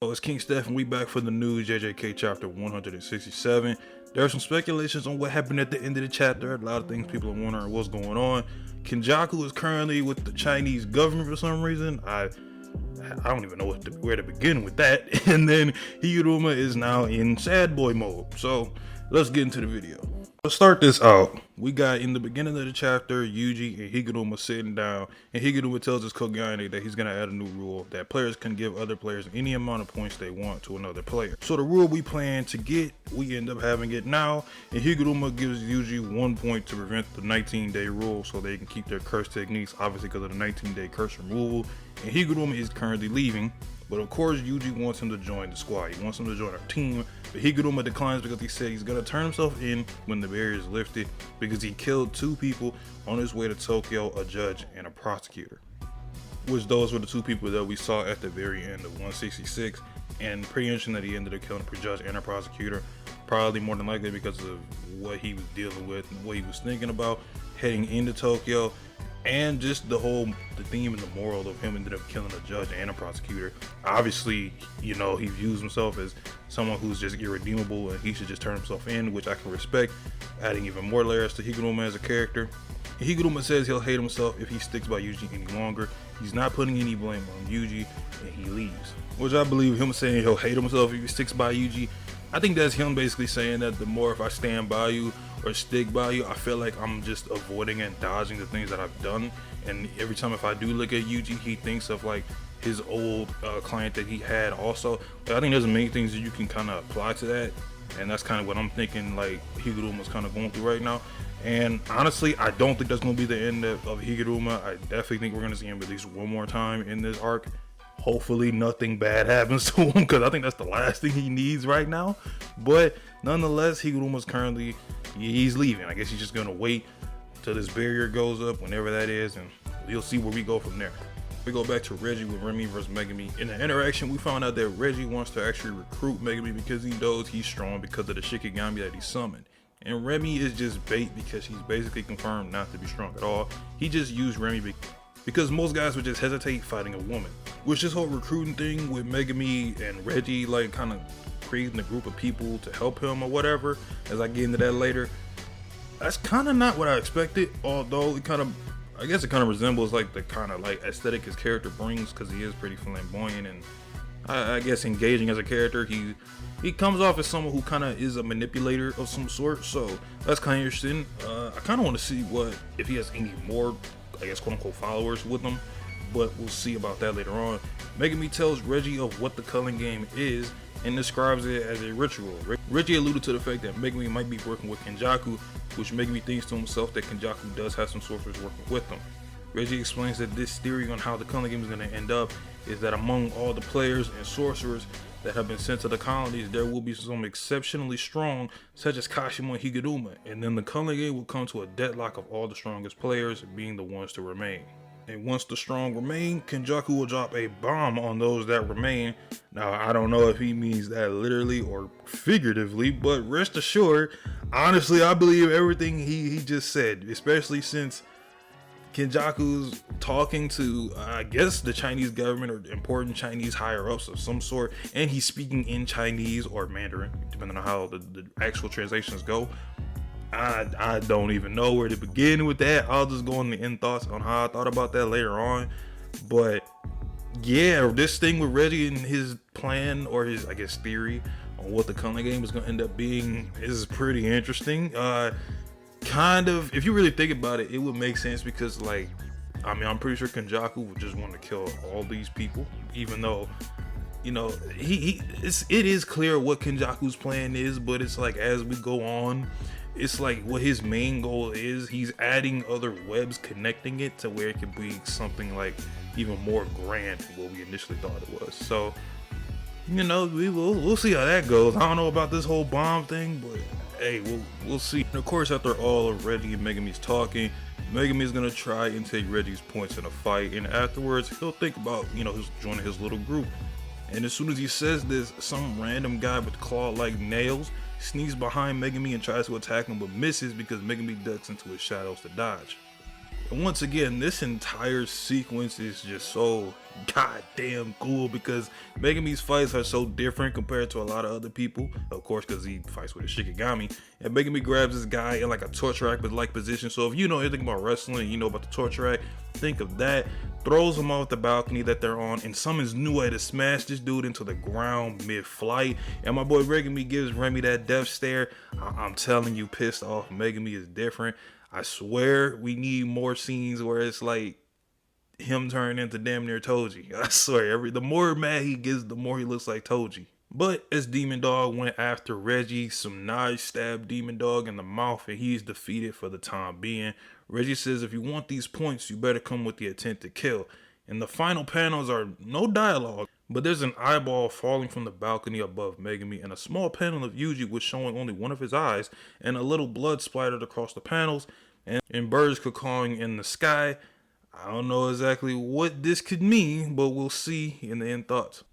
Oh, it's King Steph and we back for the news, JJK chapter 167. There are some speculations on what happened at the end of the chapter. A lot of things people are wondering what's going on. Kenjaku is currently with the Chinese government for some reason. I don't even know where to begin with that. And then Higanoma is now in sad boy mode. So let's get into the video. Let's start this out. We got in the beginning of the chapter, Yuji and Higanoma sitting down, and Higanoma tells his Kogane that he's gonna add a new rule that players can give other players any amount of points they want to another player. So the rule we plan to get, we end up having it now, and Higanoma gives Yuji 1 point to prevent the 19-day rule so they can keep their curse techniques, obviously because of the 19-day curse removal. And Higanoma is currently leaving, but of course Yuji wants him to join the squad. He wants him to join our team, but Higanoma declines because he said he's gonna turn himself in when the barrier is lifted because he killed 2 people on his way to Tokyo, a judge and a prosecutor. Which those were the 2 people that we saw at the very end of 166, and pretty interesting that he ended up killing a judge and a prosecutor, probably more than likely because of what he was dealing with and what he was thinking about heading into Tokyo. And just the theme and the moral of him ended up killing a judge and a prosecutor. Obviously, you know, he views himself as someone who's just irredeemable and he should just turn himself in, which I can respect, adding even more layers to Higanoma as a character. And Higanoma says he'll hate himself if he sticks by Yuji any longer. He's not putting any blame on Yuji, and he leaves. Which I believe him saying he'll hate himself if he sticks by Yuji, I think that's him basically saying that the more if I stand by you or stick by you, I feel like I'm just avoiding and dodging the things that I've done. And every time if I do look at Yuji, he thinks of like his old client that he had also. But I think there's many things that you can kind of apply to that, and that's kind of what I'm thinking like Higaroma's kind of going through right now. And honestly, I don't think that's going to be the end of Higanoma. I definitely think we're going to see him at least one more time in this arc. Hopefully nothing bad happens to him, because I think that's the last thing he needs right now. But nonetheless, Higaroma's currently, he's leaving. I guess he's just gonna wait till this barrier goes up, whenever that is, and you'll see where we go from there. We go back to Reggie with Remy versus Megami. In the interaction, we found out that Reggie wants to actually recruit Megami because he knows he's strong because of the Shikigami that he summoned. And Remy is just bait because he's basically confirmed not to be strong at all. He just used Remy because most guys would just hesitate fighting a woman. Which this whole recruiting thing with Megami and Reggie, like kind of creating a group of people to help him or whatever, as I get into that later, that's kind of not what I expected. Although it kind of, I guess it kind of resembles like the kind of like aesthetic his character brings, because he is pretty flamboyant and I guess engaging as a character. He comes off as someone who kind of is a manipulator of some sort, so that's kind of interesting. I kind of want to see if he has any more, I guess, quote unquote followers with him, but we'll see about that later on. Megami tells Reggie of what the Culling game is and describes it as a ritual. Reggie alluded to the fact that Megami might be working with Kenjaku, which Megami thinks to himself that Kenjaku does have some sorcerers working with them. Reggie explains that this theory on how the Culling game is going to end up is that among all the players and sorcerers that have been sent to the colonies, there will be some exceptionally strong, such as Kashima and Higanoma, and then the Culling game will come to a deadlock of all the strongest players being the ones to remain. And once the strong remain, Kenjaku will drop a bomb on those that remain. Now, I don't know if he means that literally or figuratively, but rest assured, honestly, I believe everything he just said, especially since Kenjaku's talking to, I guess, the Chinese government or important Chinese higher-ups of some sort, and he's speaking in Chinese or Mandarin, depending on how the actual translations go. I don't even know where to begin with that. I'll just go on the end thoughts on how I thought about that later on. But yeah, this thing with Reggie and his plan, or his, I guess, theory on what the Culling game is going to end up being is pretty interesting. Kind of, if you really think about it, it would make sense because, like, I mean, I'm pretty sure Kenjaku would just want to kill all these people, even though, you know, it is clear what Kenjaku's plan is, but it's like as we go on, it's like what his main goal is. He's adding other webs, connecting it to where it could be something like even more grand than what we initially thought it was. So, you know, we'll see how that goes. I don't know about this whole bomb thing, but hey, we'll see. And of course, after all of Reggie and Megami's talking, Megami is gonna try and take Reggie's points in a fight, and afterwards he'll think about, you know, joining his little group. And as soon as he says this, some random guy with claw-like nails sneaks behind Megami and tries to attack him, but misses because Megami ducks into his shadows to dodge. And once again, this entire sequence is just so goddamn cool because Megami's fights are so different compared to a lot of other people. Of course, because he fights with a Shikigami. And Megami grabs this guy in like a torture rack like position. So if you know anything about wrestling, you know about the torture rack, think of that. Throws him off the balcony that they're on and summons Nue to smash this dude into the ground mid-flight. And my boy Megami gives Remy that death stare. I'm telling you, pissed off Megami is different. I swear we need more scenes where it's like him turning into damn near Toji. I swear, the more mad he gets, the more he looks like Toji. But as Demon Dog went after Reggie, some knives stabbed Demon Dog in the mouth and he's defeated for the time being. Reggie says if you want these points, you better come with the intent to kill. And the final panels are no dialogue, but there's an eyeball falling from the balcony above Megami and a small panel of Yuji was showing only one of his eyes and a little blood splattered across the panels and birds cawing in the sky. I don't know exactly what this could mean, but we'll see in the end thoughts.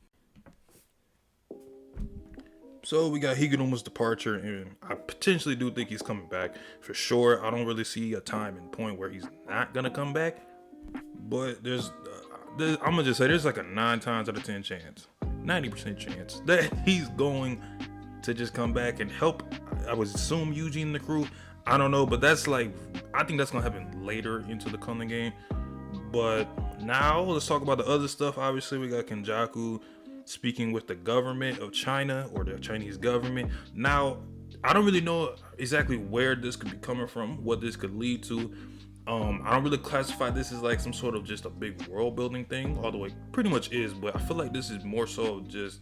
So we got Higanoma's departure, and I potentially do think he's coming back for sure. I don't really see a time and point where he's not gonna come back, but I'm gonna just say there's like a 9 times out of 10 chance, 90% chance that he's going to just come back and help. I would assume Yuji and the crew. I don't know, but that's like, I think that's gonna happen later into the Culling game. But now let's talk about the other stuff. Obviously, we got Kenjaku speaking with the government of China or the Chinese government. Now, I don't really know exactly where this could be coming from, what this could lead to. I don't really classify this as like some sort of just a big world building thing, although it pretty much is, but I feel like this is more so just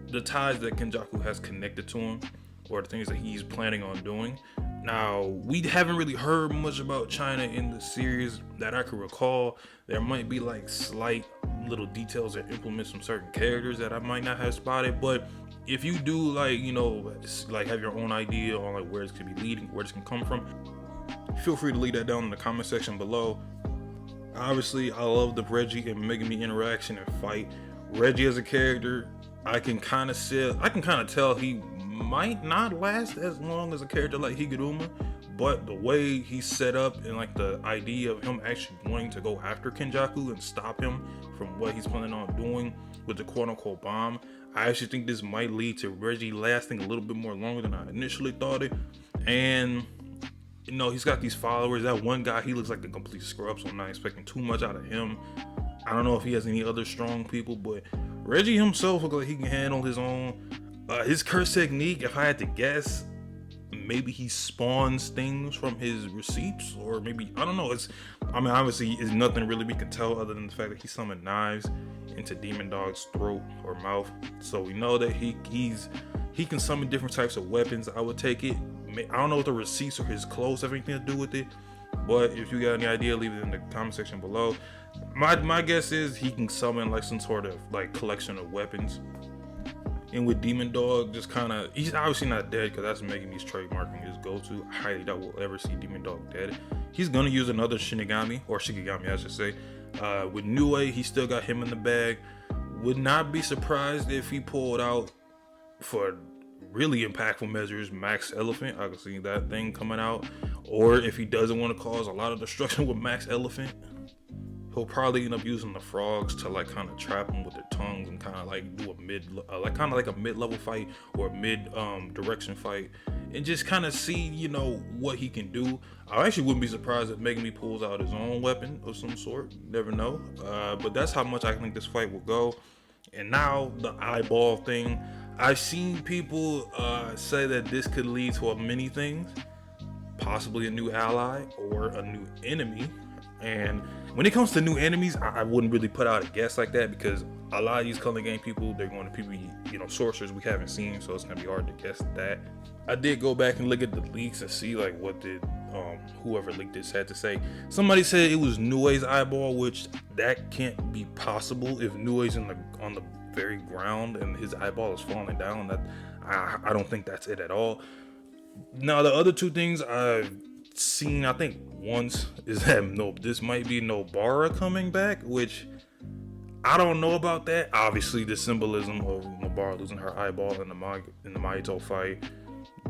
the ties that Kenjaku has connected to him or the things that he's planning on doing. Now, we haven't really heard much about China in the series that I could recall. There might be like slight little details that implement some certain characters that I might not have spotted, but if you do like, you know, like have your own idea on like where this could be leading, where this can come from, feel free to leave that down in the comment section below. Obviously, I love the Reggie and Megami interaction and fight. Reggie as a character, I can kind of tell he might not last as long as a character like Higanoma, but the way he's set up and like the idea of him actually wanting to go after Kenjaku and stop him from what he's planning on doing with the quote-unquote bomb, I actually think this might lead to Reggie lasting a little bit more longer than I initially thought it. And you know, he's got these followers. That one guy, he looks like a complete scrub, so I'm not expecting too much out of him. I don't know if he has any other strong people, but Reggie himself looks like he can handle his own. His curse technique, if I had to guess, maybe he spawns things from his receipts, or maybe, I don't know. Obviously, it's nothing really we can tell other than the fact that he summoned knives into Demon Dog's throat or mouth. So we know that he can summon different types of weapons. I would take it. I don't know if the receipts or his clothes have anything to do with it, but if you got any idea, leave it in the comment section below. My guess is he can summon like some sort of like collection of weapons. And with Demon Dog, just kind of, he's obviously not dead because that's Megami's trademarking his go-to. I highly doubt we'll ever see Demon Dog dead. He's gonna use another Shinigami, or Shikigami I should say. With Nue, he still got him in the bag. Would not be surprised if he pulled out, for really impactful measures, Max Elephant. I can see that thing coming out. Or if he doesn't want to cause a lot of destruction with Max Elephant, he'll probably end up using the frogs to like kind of trap them with their tongues and kind of like do a mid-level fight or a mid-direction fight, and just kind of see, you know, what he can do. I actually wouldn't be surprised if Megami pulls out his own weapon of some sort. Never know. But that's how much I think this fight will go. And now the eyeball thing. I've seen people say that this could lead to many things, possibly a new ally or a new enemy. And when it comes to new enemies, I wouldn't really put out a guess like that because a lot of these Culling game people, they're going to people, you know, sorcerers we haven't seen, so it's gonna be hard to guess that. I did go back and look at the leaks and see like what did whoever leaked this had to say. Somebody said it was Nue's eyeball, which that can't be possible if Nue's on the very ground and his eyeball is falling down. That I don't think that's it at all. Now the other two things I've seen, I think once, is that this might be Nobara coming back, which I don't know about that. Obviously the symbolism of Nobara losing her eyeball in the Mahito fight,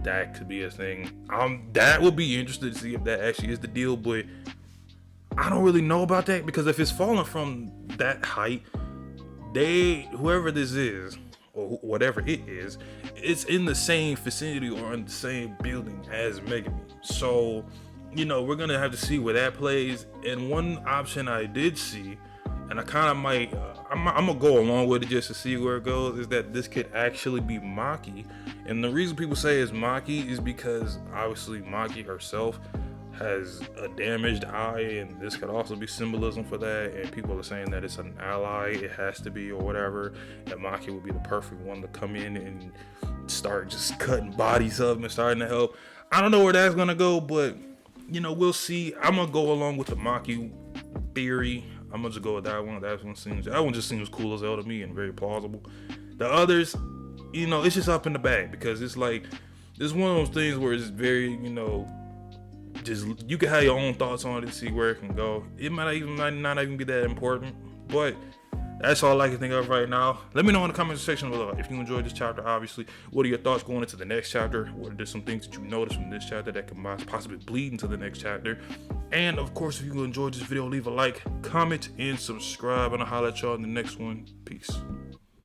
that could be a thing. That would be interesting to see if that actually is the deal, but I don't really know about that, because if it's falling from that height, whoever this is, or whatever it is, it's in the same vicinity or in the same building as Megami. So, we're gonna have to see where that plays. And one option I did see, and I kind of might, I'm gonna go along with it just to see where it goes, is that this could actually be Maki. And the reason people say it's Maki is because obviously Maki herself has a damaged eye, and this could also be symbolism for that. And people are saying that it's an ally, it has to be, or whatever, and Maki would be the perfect one to come in and start just cutting bodies up and starting to help. I don't know where that's gonna go, but we'll see. I'm gonna go along with the Maki theory. I'm gonna just go with that one. That one just seems cool as hell to me and very plausible. The others, it's just up in the bag, because it's like, it's one of those things where it's very, just, you can have your own thoughts on it and see where it can go. It might not even be that important, but that's all I can think of right now. Let me know in the comment section below if you enjoyed this chapter. Obviously, what are your thoughts going into the next chapter? What are some things that you noticed from this chapter that can possibly bleed into the next chapter? And of course, if you enjoyed this video, leave a like, comment, and subscribe, and I'll holler at y'all in the next one. Peace.